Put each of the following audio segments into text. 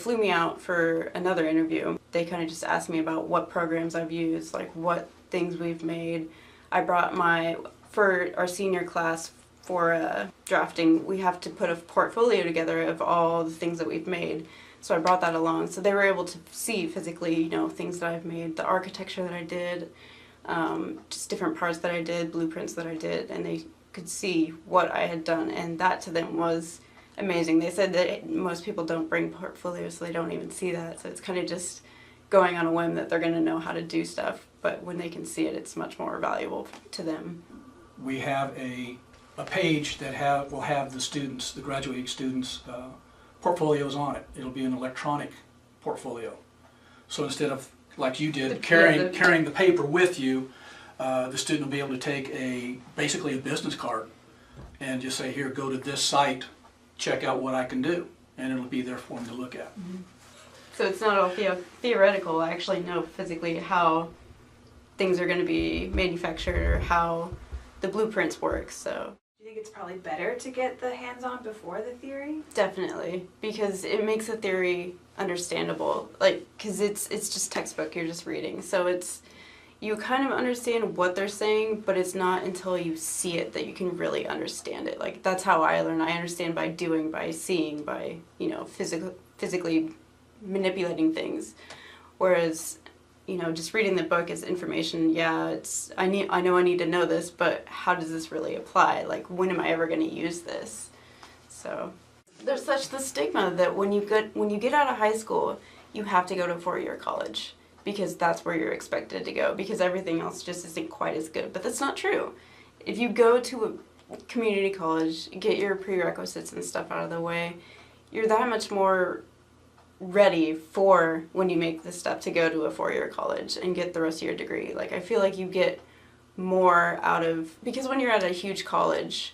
flew me out for another interview. They kind of just asked me about what programs I've used, like what things we've made. I brought for our senior class for drafting, we have to put a portfolio together of all the things that we've made. So I brought that along. So they were able to see physically, things that I've made, the architecture that I did, just different parts that I did, blueprints that I did, and they could see what I had done, and that to them was amazing. They said that most people don't bring portfolios, so they don't even see that. So it's kind of just going on a whim that they're going to know how to do stuff, but when they can see it, it's much more valuable to them. We have a page that will have the students, the graduating students, portfolios on it. It'll be an electronic portfolio. So instead of, like you did, carrying the paper with you, the student will be able to take basically a business card and just say, here, go to this site, check out what I can do, and it'll be there for them to look at. Mm-hmm. So it's not all theoretical. I actually know physically how things are going to be manufactured or how the blueprints work. So do you think it's probably better to get the hands-on before the theory? Definitely, because it makes the theory understandable. Because it's just textbook, you're just reading. So you kind of understand what they're saying, but it's not until you see it that you can really understand it. Like, that's how I learn. I understand by doing, by seeing, by, physically manipulating things. Whereas, just reading the book is information. Yeah, I know I need to know this, but how does this really apply? Like, when am I ever going to use this? So there's such the stigma that when you get out of high school, you have to go to a 4-year college, because that's where you're expected to go, because everything else just isn't quite as good. But that's not true. If you go to a community college, get your prerequisites and stuff out of the way, you're that much more ready for when you make the step to go to a 4-year college and get the rest of your degree. Like, I feel like you get more out of, because when you're at a huge college,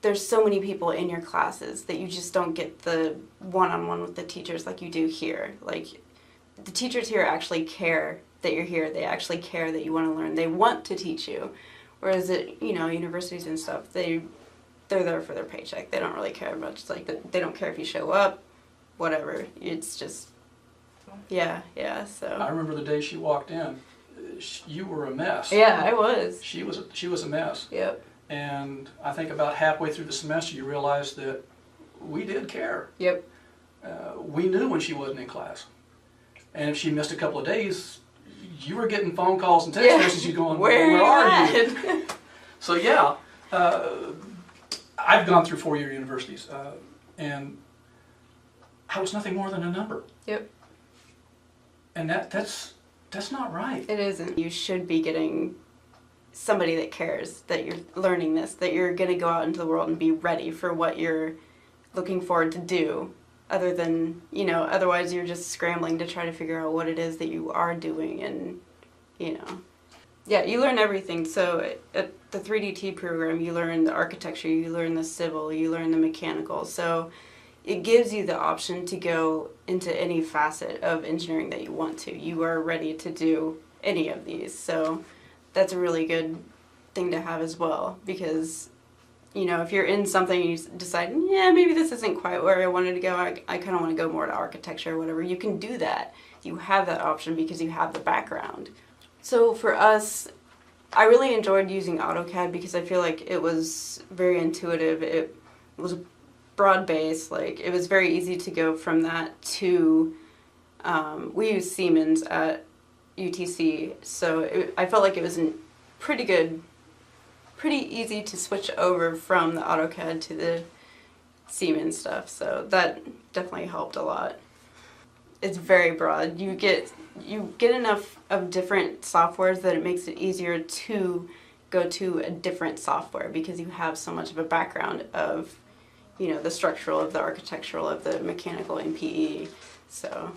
there's so many people in your classes that you just don't get the one-on-one with the teachers like you do here. Like, the teachers here actually care that you're here. They actually care that you want to learn. They want to teach you. Whereas at, universities and stuff, they're there for their paycheck. They don't really care much. It's like, they don't care if you show up, whatever. It's just, yeah, so. I remember the day she walked in. You were a mess. Yeah, I was. She was a mess. Yep. And I think about halfway through the semester, you realized that we did care. Yep. We knew when she wasn't in class. And if she missed a couple of days, you were getting phone calls and text messages. You going, where are you? So yeah, I've gone through 4-year universities, and I was nothing more than a number. Yep. And that's not right. It isn't. You should be getting somebody that cares that you're learning this, that you're going to go out into the world and be ready for what you're looking forward to do. Other than, otherwise you're just scrambling to try to figure out what it is that you are doing, and, Yeah, you learn everything. So at the 3DT program, you learn the architecture, you learn the civil, you learn the mechanical. So it gives you the option to go into any facet of engineering that you want to. You are ready to do any of these. So that's a really good thing to have as well, because if you're in something and you decide, yeah, maybe this isn't quite where I wanted to go, I kind of want to go more to architecture or whatever, you can do that. You have that option because you have the background. So for us, I really enjoyed using AutoCAD because I feel like it was very intuitive. It was broad-based. Like, it was very easy to go from that to, we use Siemens at UTC, so I felt like it was pretty easy to switch over from the AutoCAD to the Siemens stuff, so that definitely helped a lot. It's very broad. You get enough of different softwares that it makes it easier to go to a different software, because you have so much of a background of, the structural, of the architectural, of the mechanical in PE, so.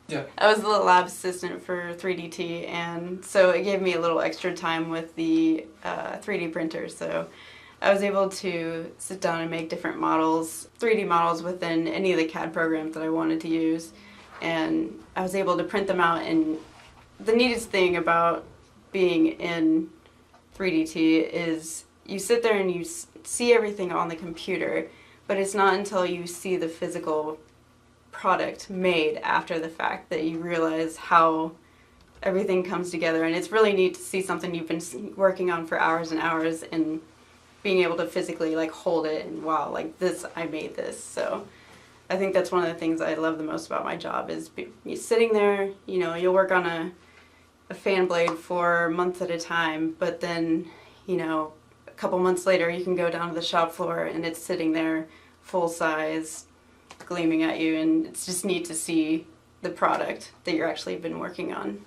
Yeah. I was the lab assistant for 3DT, and so it gave me a little extra time with the 3D printer. So I was able to sit down and make different models, 3D models within any of the CAD programs that I wanted to use, and I was able to print them out. And the neatest thing about being in 3DT is you sit there and you see everything on the computer, but it's not until you see the physical product made after the fact that you realize how everything comes together. And it's really neat to see something you've been working on for hours and hours and being able to physically like hold it and wow, like this, I made this. So I think that's one of the things I love the most about my job is you sitting there, you know, you'll work on a fan blade for months at a time, but then, you know, a couple months later you can go down to the shop floor and it's sitting there full size, gleaming at you, and it's just neat to see the product that you're actually been working on.